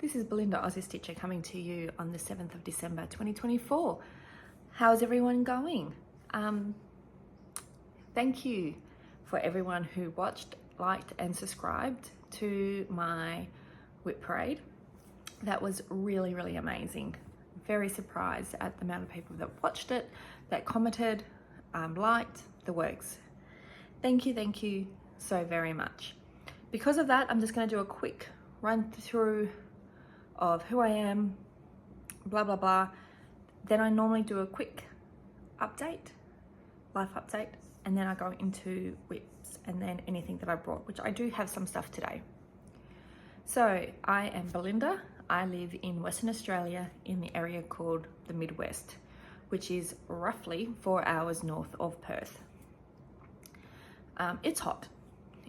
This is Belinda Aussie Stitcher coming to you on the 7th of December 2024. How's everyone going? Thank you for everyone who watched, liked and subscribed to my whip parade. That was really, really amazing. Very surprised at the amount of people that watched it, that commented, liked, the works. Thank you so very much. Because of that, I'm just going to do a quick run through of who I am, blah blah blah. Then I normally do a quick update, life update, and then I go into whips and then anything that I brought, which I do have some stuff today. So I am Belinda. I live in Western Australia in the area called the Midwest, which is roughly 4 hours north of Perth. It's hot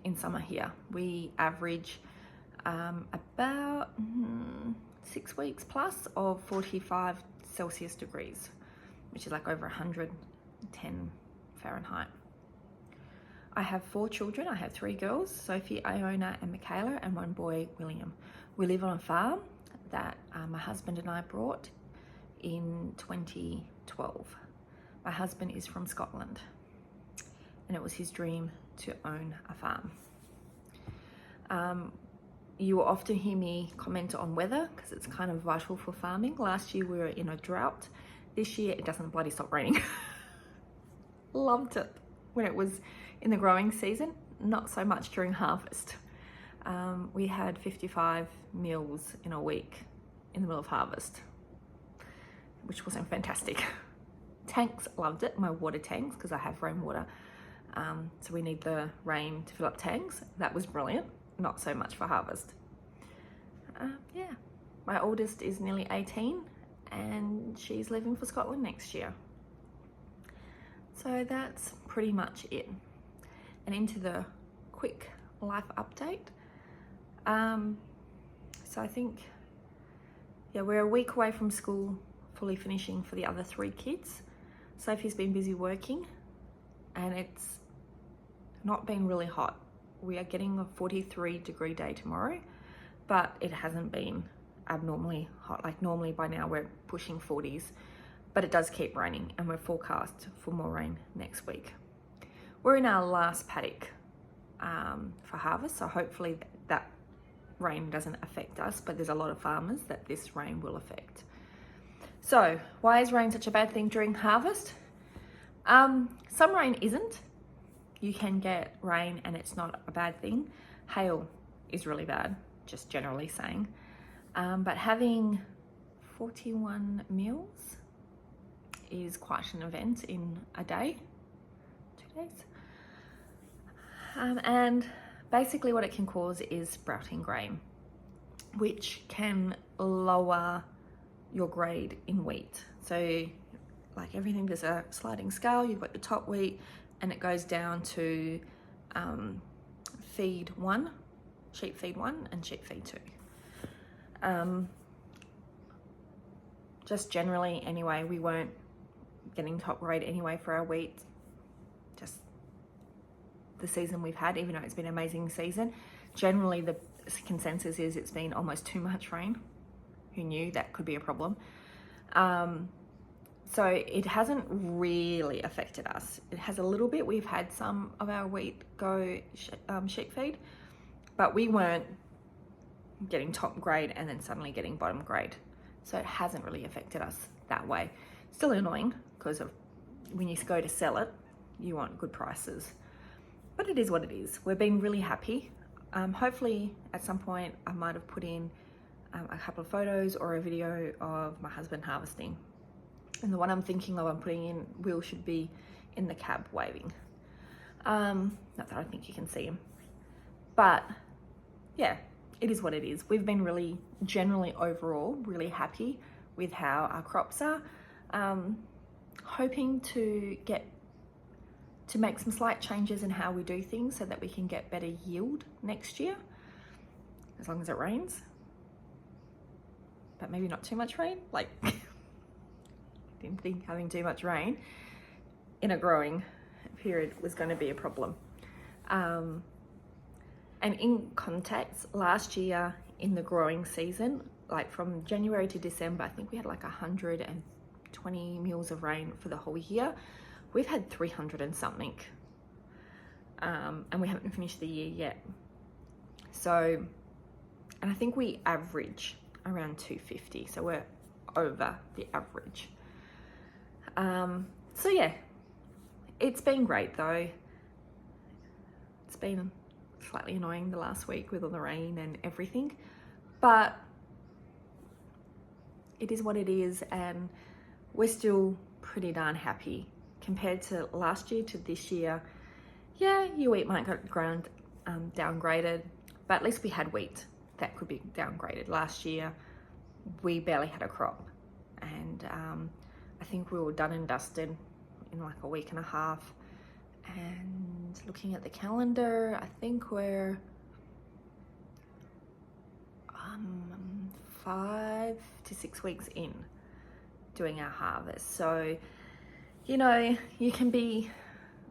in summer here. We average about 6 weeks plus of 45 Celsius degrees, which is like over 110 Fahrenheit. I have 4 children. I have 3 girls, Sophie, Iona and Michaela, and 1 boy, William. We live on a farm that my husband and I bought in 2012. My husband is from Scotland and it was his dream to own a farm. You will often hear me comment on weather because it's kind of vital for farming. Last year we were in a drought. This year it doesn't bloody stop raining. Loved it when it was in the growing season, not so much during harvest. We had 55 meals in a week in the middle of harvest, which wasn't fantastic. Tanks, loved it, my water tanks, because I have rainwater. So we need the rain to fill up tanks. That was brilliant. Not so much for harvest. Yeah, my oldest is nearly 18 and she's leaving for Scotland next year. So that's pretty much it. And into the quick life update. So I think, yeah, we're a week away from school fully finishing for the other 3 kids. Sophie's been busy working and it's not been really hot. We are getting a 43-degree day tomorrow, but it hasn't been abnormally hot. Like normally by now we're pushing 40s, but it does keep raining and we're forecast for more rain next week. We're in our last paddock for harvest, so hopefully that rain doesn't affect us, but there's a lot of farmers that this rain will affect. So why is rain such a bad thing during harvest? Some rain isn't. You can get rain and it's not a bad thing. Hail is really bad, just generally saying. But having 41 mils is quite an event in a day, 2 days. And basically what it can cause is sprouting grain, which can lower your grade in wheat. So like everything, there's a sliding scale. You've got the top wheat, and it goes down to feed 1, sheep feed 1 and sheep feed 2. Just generally anyway, we weren't getting top grade anyway for our wheat. Just the season we've had, even though it's been an amazing season, generally the consensus is it's been almost too much rain. Who knew that could be a problem? So it hasn't really affected us. It has a little bit. We've had some of our wheat go sheep feed, but we weren't getting top grade and then suddenly getting bottom grade. So it hasn't really affected us that way. Still annoying because of when you go to sell it, you want good prices. But it is what it is. We've been really happy. Hopefully at some point I might have put in a couple of photos or a video of my husband harvesting. And the one I'm thinking of, I'm putting in, Will should be in the cab waving. Not that I think you can see him. But yeah, it is what it is. We've been really, generally overall, really happy with how our crops are. Hoping to make some slight changes in how we do things so that we can get better yield next year, as long as it rains. But maybe not too much rain. Like, didn't think having too much rain in a growing period was going to be a problem. And in context, last year in the growing season, like from January to December, I think we had like 120 mils of rain for the whole year. We've had 300 and something, and we haven't finished the year yet. So, and I think we average around 250, so we're over the average. So yeah, it's been great though. It's been slightly annoying the last week with all the rain and everything, but it is what it is, and we're still pretty darn happy compared to last year to this year. Yeah, your wheat might get downgraded, but at least we had wheat that could be downgraded. Last year we barely had a crop, and I think we were done and dusted in like a week and a half. And looking at the calendar, I think we're 5 to 6 weeks in doing our harvest. So, you know, you can be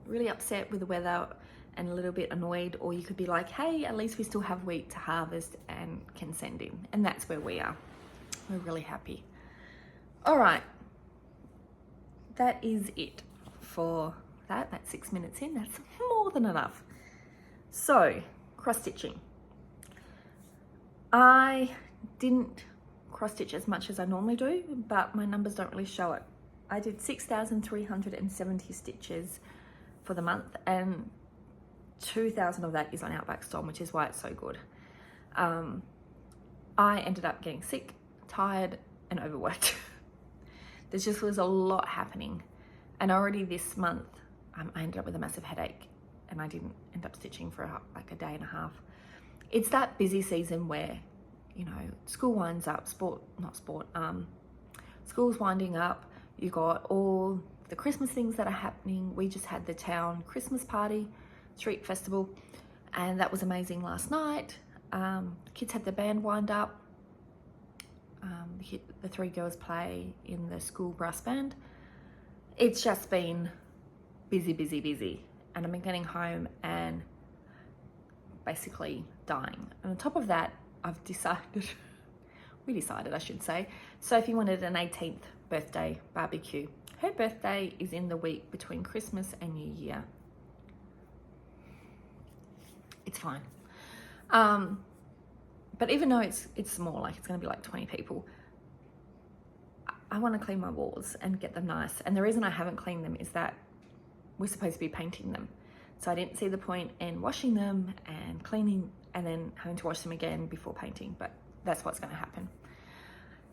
really upset with the weather and a little bit annoyed, or you could be like, hey, at least we still have wheat to harvest and can send in. And that's where we are. We're really happy. All right, that is it for that's 6 minutes in. That's more than enough. So, cross stitching. I didn't cross stitch as much as I normally do, but my numbers don't really show it. I did 6,370 stitches for the month, and 2,000 of that is on Outback Storm, which is why it's so good. I ended up getting sick, tired, and overworked. There just was a lot happening, and already this month I ended up with a massive headache, and I didn't end up stitching for like a day and a half. It's that busy season where, you know, school winds up, school's winding up. You got all the Christmas things that are happening. We just had the town Christmas party, street festival, and that was amazing last night. The kids had the band wind up. The 3 girls play in the school brass band. It's just been busy, and I've been getting home and basically dying. And on top of that, we decided, I should say, Sophie wanted an 18th birthday barbecue. Her birthday is in the week between Christmas and New Year. It's fine. But even though it's small, like it's gonna be like 20 people, I want to clean my walls and get them nice. And the reason I haven't cleaned them is that we're supposed to be painting them. So I didn't see the point in washing them and cleaning and then having to wash them again before painting, but that's what's going to happen.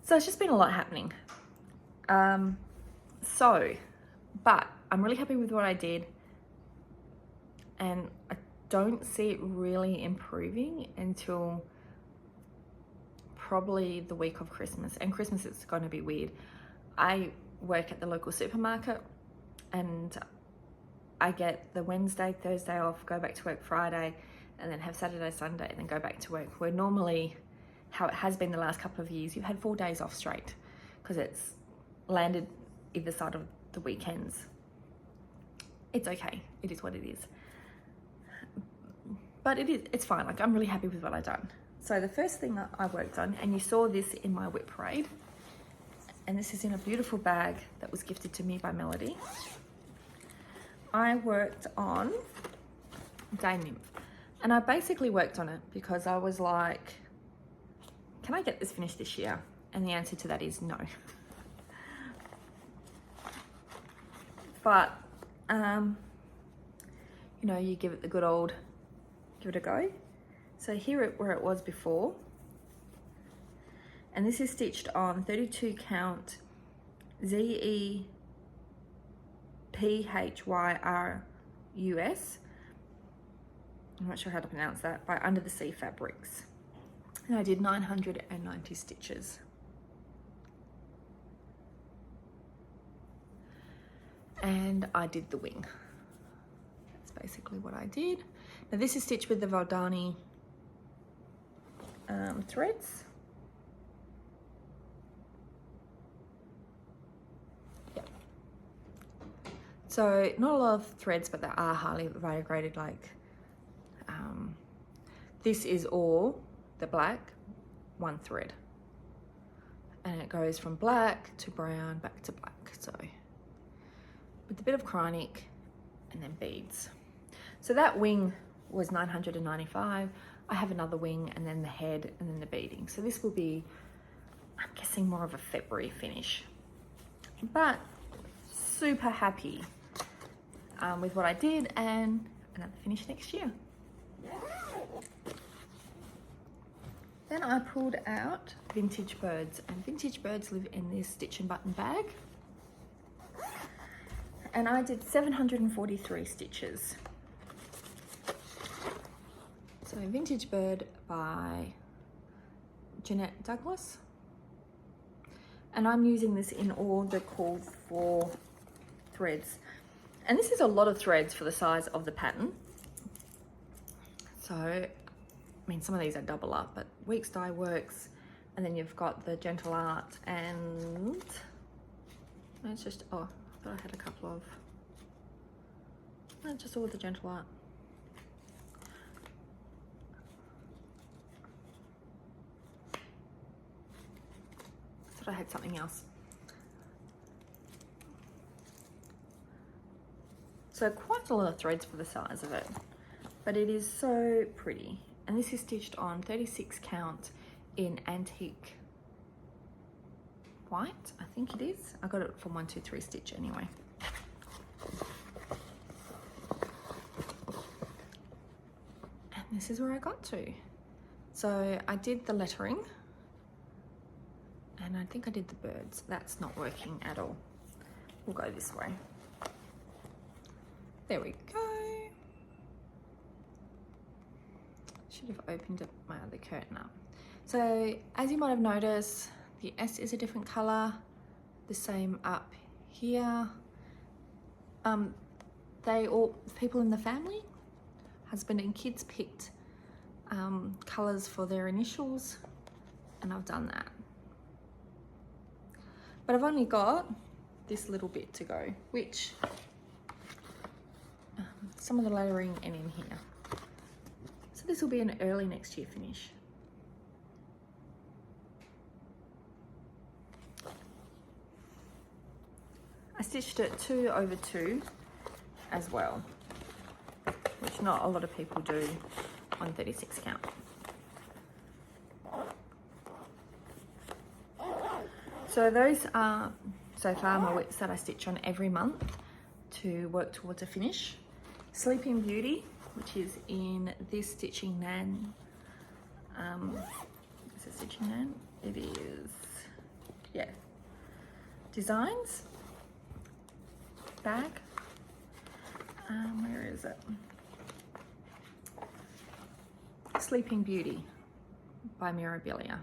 So it's just been a lot happening. But I'm really happy with what I did, and I don't see it really improving until probably the week of Christmas. And Christmas is going to be weird. I work at the local supermarket, and I get the Wednesday, Thursday off, go back to work Friday, and then have Saturday, Sunday, and then go back to work. Where normally, how it has been the last couple of years, you've had 4 days off straight because it's landed either side of the weekends. It's okay. It is what it is. But it's fine. Like, I'm really happy with what I've done. So the first thing that I worked on, and you saw this in my whip parade, and this is in a beautiful bag that was gifted to me by Melody. I worked on Day Nymph, and I basically worked on it because I was like, can I get this finished this year? And the answer to that is no. But, you know, you give it the good old, give it a go. So here where it was before, and this is stitched on 32 count ZEPHYRUS. I'm not sure how to pronounce that, by Under the Sea Fabrics. And I did 990 stitches. And I did the wing. That's basically what I did. Now this is stitched with the Valdani threads. Yep. So not a lot of threads, but they are highly variegated. Like this is all the black, 1 thread. and it goes from black to brown back to black. So with a bit of chronic and then beads. So that wing was $995. I have another wing and then the head and then the beading. So this will be, I'm guessing, more of a February finish. But super happy with what I did, and another finish next year. Then I pulled out Vintage Birds, and Vintage Birds live in this StitchNButton bag. And I did 743 stitches. So Vintage Bird by Jeanette Douglas. And I'm using this in all the called for threads. And this is a lot of threads for the size of the pattern. So, I mean, some of these are double up, but Weeks Dye works. And then you've got the Gentle Art, and it's just, oh, I thought I had a couple of, no, just all the Gentle Art. I thought I had something else. So quite a lot of threads for the size of it, but it is so pretty. And this is stitched on 36 count in antique white, I think it is. I got it from 123 Stitch anyway. And this is where I got to. So I did the lettering, and I think I did the birds. That's not working at all. We'll go this way. There we go. Should have opened up my other curtain up. So as you might have noticed, the S is a different color, the same up here. People in the family, husband and kids, picked colors for their initials, and I've done that. But I've only got this little bit to go, which some of the lettering and in here. So this will be an early next year finish. I stitched it 2 over 2 as well, which not a lot of people do on 36 count. So those are so far my WIPs that I stitch on every month to work towards a finish. Sleeping Beauty, which is in this Stitching Nan. Is it Stitching Nan? It is, yeah. Designs bag. Where is it? Sleeping Beauty by Mirabilia.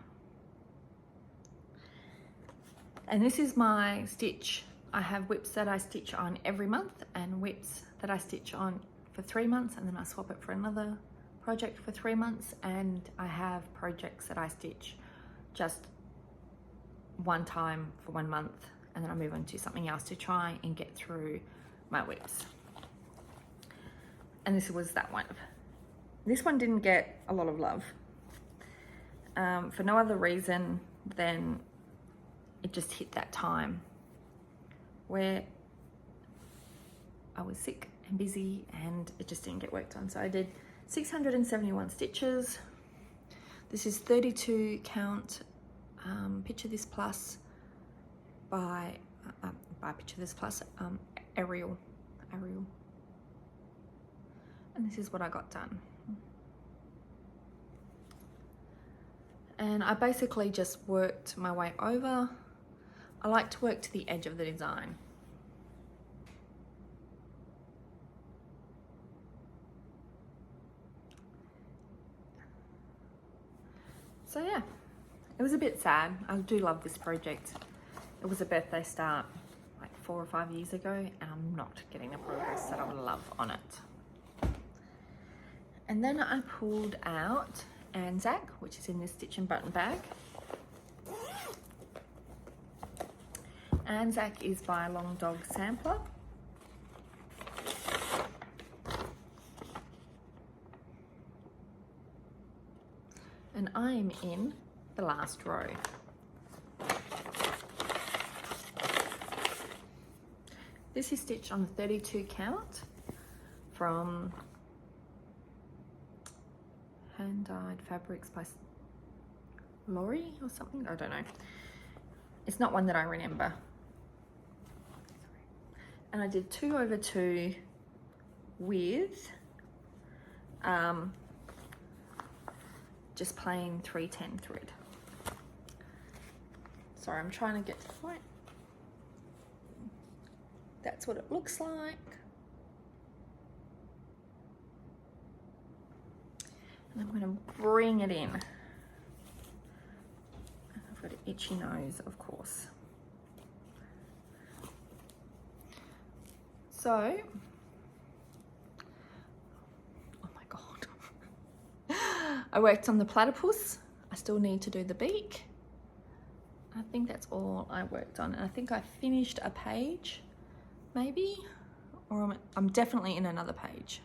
And this is my stitch. I have WIPs that I stitch on every month and WIPs that I stitch on for 3 months, and then I swap it for another project for 3 months, and I have projects that I stitch just one time for 1 month, and then I move on to something else to try and get through my WIPs. And this was that one. This one didn't get a lot of love for no other reason than it just hit that time where I was sick and busy and it just didn't get work done. So I did 671 stitches. This is 32 count Picture This Plus by Picture This Plus Ariel. And this is what I got done. And I basically just worked my way over. I like to work to the edge of the design. So yeah, it was a bit sad. I do love this project. It was a birthday start like 4 or 5 years ago, and I'm not getting the progress that I would love on it. And then I pulled out Anzac, which is in this StitchNButton bag. Anzac is by Long Dog Sampler. And I am in the last row. This is stitched on the 32 count from Hand Dyed Fabrics by Laurie or something, I don't know. It's not one that I remember. And I did 2/2 with just plain 310 thread. Sorry, I'm trying to get to the point. That's what it looks like. And I'm going to bring it in. I've got an itchy nose, of course. So, oh my God. I worked on the platypus. I still need to do the beak. I think that's all I worked on. And I think I finished a page, maybe, or I'm definitely in another page.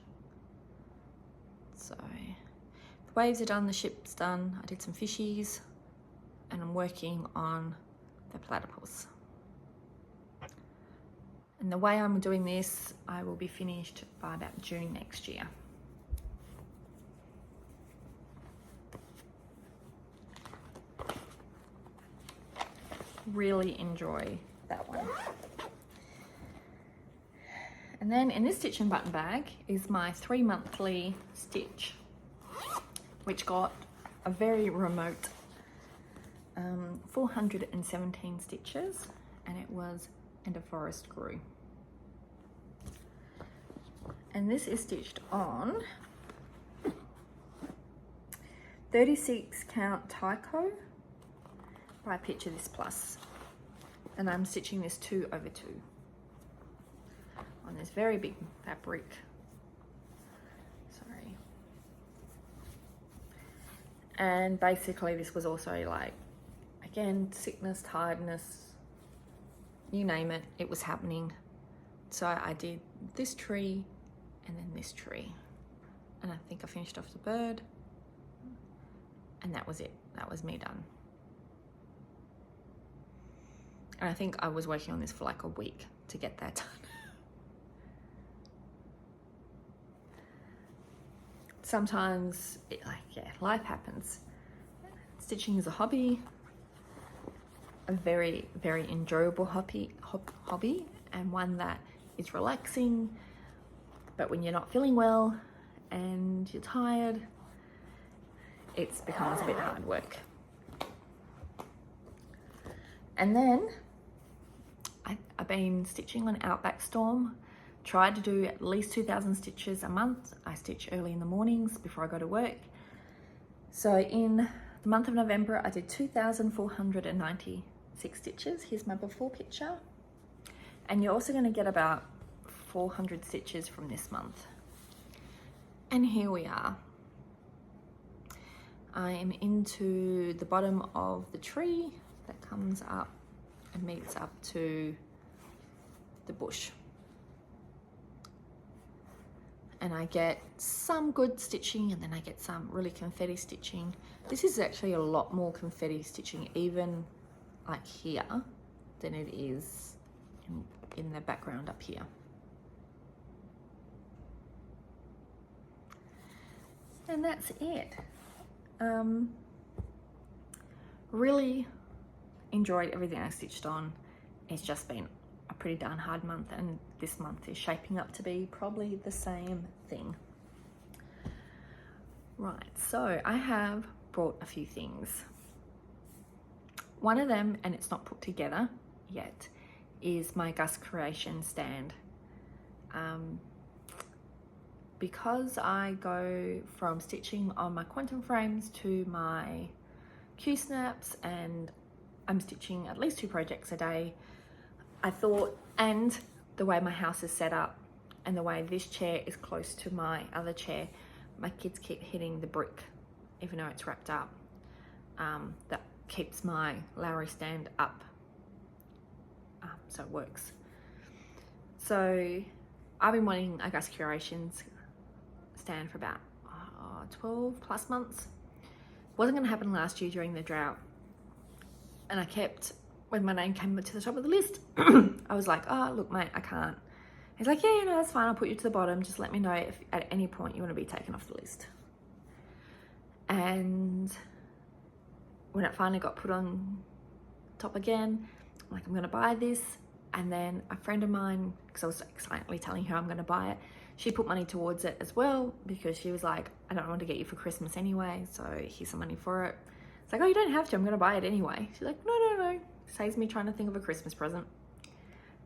So the waves are done, the ship's done. I did some fishies and I'm working on the platypus. And the way I'm doing this, I will be finished by about June next year. Really enjoy that one. And then in this Stitch and Button bag is my 3-monthly stitch, which got a very remote 417 stitches, and it was And a Forest Grew. And this is stitched on 36 count Tyco by Picture This Plus, and I'm stitching this 2/2 on this very big fabric. Sorry. And basically this was also like, again, sickness, tiredness, you name it, it was happening. So I did this tree and then this tree, and I think I finished off the bird, and that was it. That was me done. And I think I was working on this for like a week to get that done. Sometimes, life happens. Stitching is a hobby, a very, very enjoyable hobby, and one that is relaxing. But when you're not feeling well and you're tired, it becomes a bit hard work. And then I've been stitching on Outback Storm. Tried to do at least 2,000 stitches a month. I stitch early in the mornings before I go to work. So in the month of November, I did 2,496 stitches. Here's my before picture. And you're also going to get about 400 stitches from this month. And here we are. I am into the bottom of the tree that comes up and meets up to the bush. And I get some good stitching, and then I get some really confetti stitching. This is actually a lot more confetti stitching, even like here, than it is in the background up here. And that's it. Really enjoyed everything I stitched on. It's just been a pretty darn hard month, and this month is shaping up to be probably the same thing. Right, so I have brought a few things. One of them, and it's not put together yet, is my Gus Creation stand. Because I go from stitching on my quantum frames to my Q-snaps, and I'm stitching at least 2 projects a day, I thought, and the way my house is set up and the way this chair is close to my other chair, my kids keep hitting the brick even though it's wrapped up. That keeps my Lowry stand up, so it works. So I've been wanting a Gus Curations stand for about 12 plus months. Wasn't going to happen last year during the drought. And I kept, when my name came to the top of the list, I was like, oh, look, mate, I can't. He's like, yeah, no, that's fine. I'll put you to the bottom. Just let me know if at any point you want to be taken off the list. And when it finally got put on top again, I'm like, I'm going to buy this. And then a friend of mine, because I was excitedly telling her I'm going to buy it, she put money towards it as well, because she was like, I don't want to get you for Christmas anyway, so here's some money for it. It's like, oh, you don't have to. I'm going to buy it anyway. She's like, no. Saves me trying to think of a Christmas present.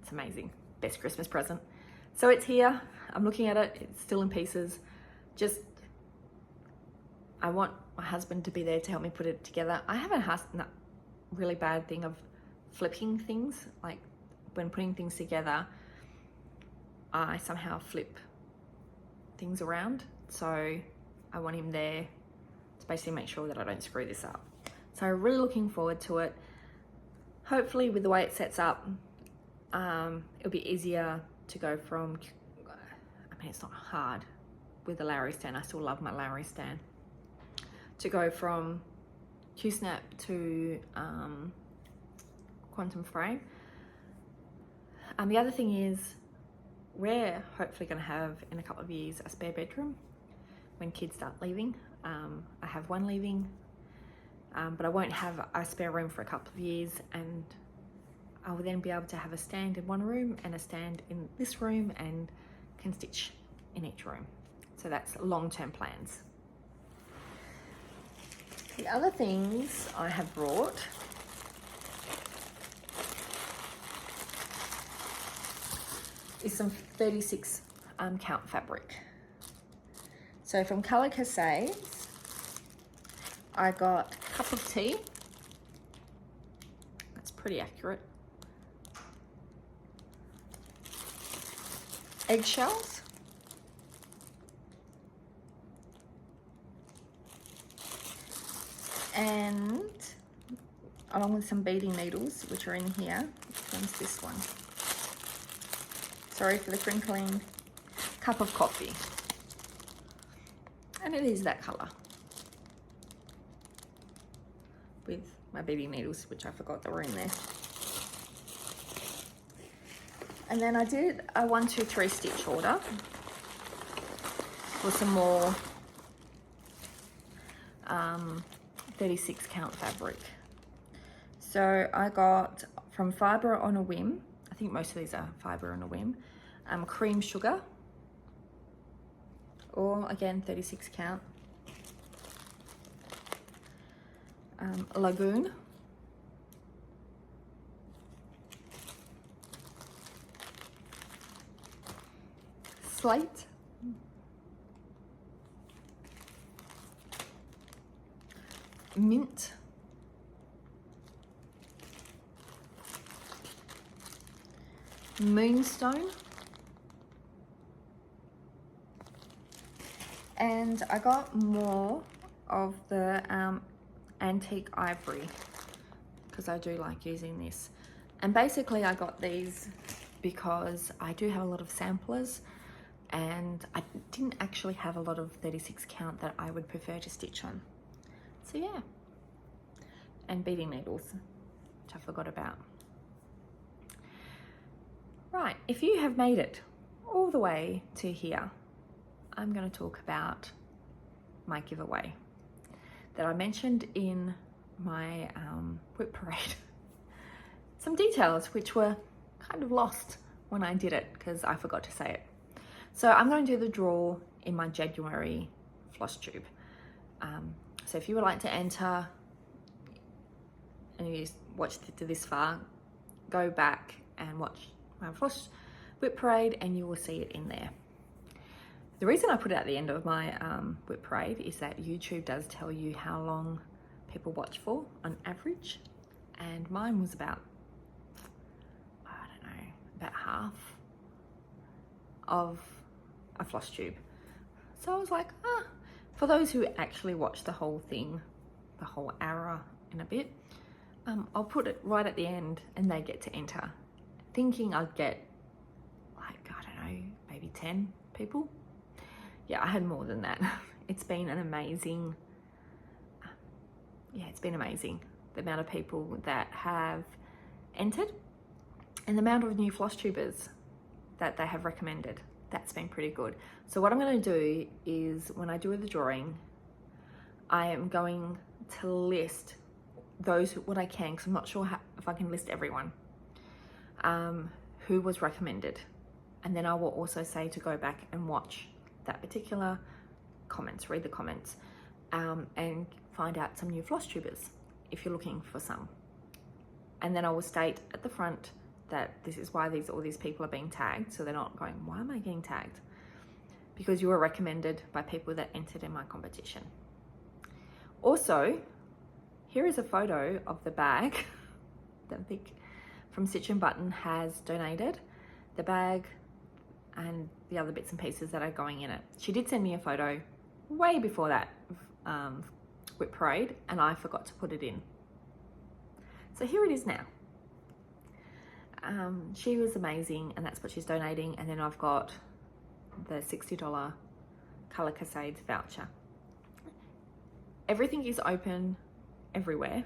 It's amazing. Best Christmas present. So it's here. I'm looking at it. It's still in pieces. Just, I want my husband to be there to help me put it together. I have a really bad thing of flipping things. Like when putting things together, I somehow flip things around. So I want him there to basically make sure that I don't screw this up. So I'm really looking forward to it. Hopefully with the way it sets up, it'll be easier to go from, I mean, it's not hard with the Lowry stand. I still love my Lowry stand. To go from Q-snap to quantum frame. The other thing is, we're hopefully going to have in a couple of years a spare bedroom when kids start leaving. I have one leaving, but I won't have a spare room for a couple of years, and I will then be able to have a stand in one room and a stand in this room, and can stitch in each room. So that's long-term plans. The other things I have brought is some 36 count fabric. So from Colour Cascade, I got cup of tea. That's pretty accurate. Eggshells. And along with some beading needles, which are in here. Which one's this one? Sorry for the crinkling. Cup of coffee. And it is that colour. With my beading needles, which I forgot that were in there. And then I did a 1, 2, 3 stitch order for some more 36 count fabric. So I got from Fibre on a Whim, I think most of these are Fibre on a Whim, cream sugar, or again 36 count, Lagoon, Slate, Mint, Moonstone, and I got more of the antique ivory because I do like using this. And basically I got these because I do have a lot of samplers, and I didn't actually have a lot of 36 count that I would prefer to stitch on. So yeah, and beading needles, which I forgot about. Right, if you have made it all the way to here, I'm going to talk about my giveaway that I mentioned in my whip parade. Some details which were kind of lost when I did it because I forgot to say it. So I'm going to do the draw in my January Flosstube. So if you would like to enter and you watched to this far, go back and watch my Floss whip parade and you will see it in there. The reason I put it at the end of my whip parade is that YouTube does tell you how long people watch for on average, and mine was about, I don't know, about half of a Flosstube. So I was like, for those who actually watch the whole thing, the whole hour and a bit, I'll put it right at the end and they get to enter. Thinking I'd get like, I don't know, maybe 10 people. Yeah, I had more than that. It's been an amazing, yeah, it's been amazing. the amount of people that have entered and the amount of new floss tubers that they have recommended. That's been pretty good. So what I'm going to do is, when I do the drawing, I am going to list those what I can, because I'm not sure if I can list everyone who was recommended, and then I will also say to go back and watch that particular comments, read the comments, and find out some new floss tubers if you're looking for some. And then I will state at the front that this is why all these people are being tagged, so they're not going, why am I getting tagged? Because you were recommended by people that entered in my competition. Also, here is a photo of the bag that Vic from StitchNButton has donated, the bag and the other bits and pieces that are going in it. She did send me a photo way before that whip parade, and I forgot to put it in. So here it is now. She was amazing, and that's what she's donating. And then I've got the $60 Color Cascade voucher. Everything is open everywhere.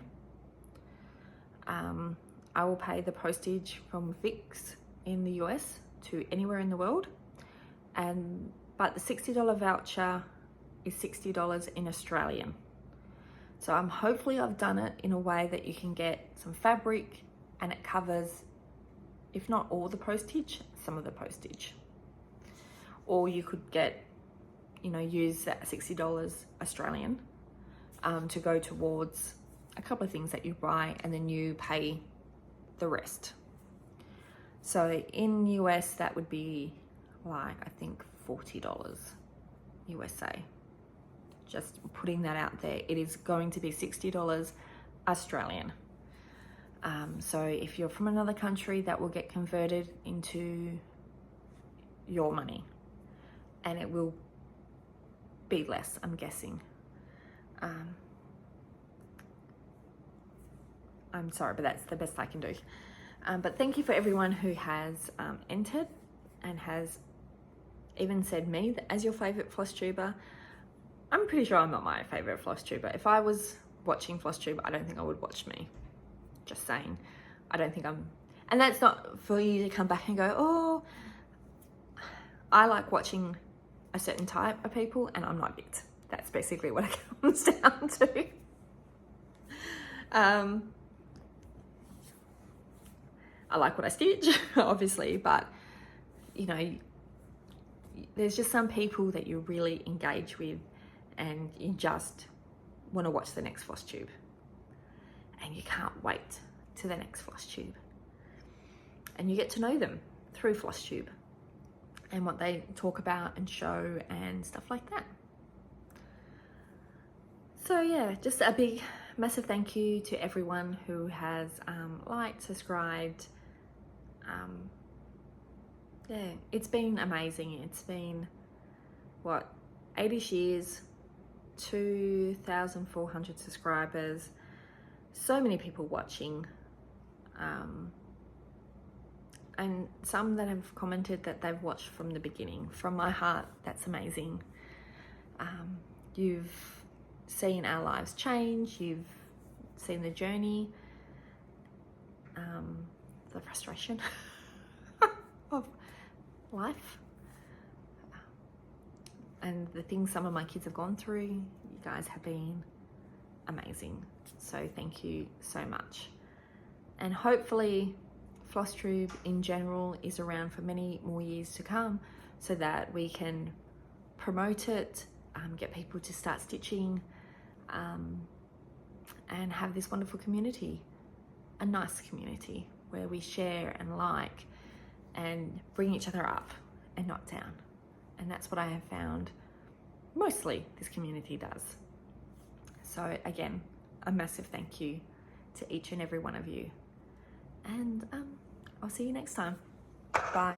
I will pay the postage from Vic's in the US to anywhere in the world, but the $60 voucher is $60 in Australian. So hopefully I've done it in a way that you can get some fabric and it covers, if not all the postage, some of the postage. Or you could get, use that $60 Australian to go towards a couple of things that you buy, and then you pay the rest. So in US, that would be like, I think $40 USA. Just putting that out there. It is going to be $60 Australian. So if you're from another country, that will get converted into your money, and it will be less, I'm guessing. I'm sorry, but that's the best I can do. But thank you for everyone who has entered and has even said me as your favorite floss tuber. I'm pretty sure I'm not my favorite floss tuber. If I was watching Flosstube, I don't think I would watch me. Just saying. I don't think I'm, and that's not for you to come back and go, oh, I like watching a certain type of people and I'm not it. That's basically what it comes down to. I like what I stitch, obviously, but there's just some people that you really engage with and you just want to watch the next floss tube, and you can't wait to the next floss tube, and you get to know them through Flosstube and what they talk about and show and stuff like that. So yeah, just a big massive thank you to everyone who has liked, subscribed. Yeah, it's been amazing. It's been, what, 80 shares, 2,400 subscribers, so many people watching, and some that have commented that they've watched from the beginning. From my heart, that's amazing. You've seen our lives change, you've seen the journey, the frustration of life, and the things some of my kids have gone through. You guys have been amazing, so thank you so much. And hopefully Flosstube in general is around for many more years to come, so that we can promote it, get people to start stitching, and have this wonderful community, a nice community where we share and like and bring each other up and not down. And that's what I have found mostly this community does. So again, a massive thank you to each and every one of you, and I'll see you next time. Bye.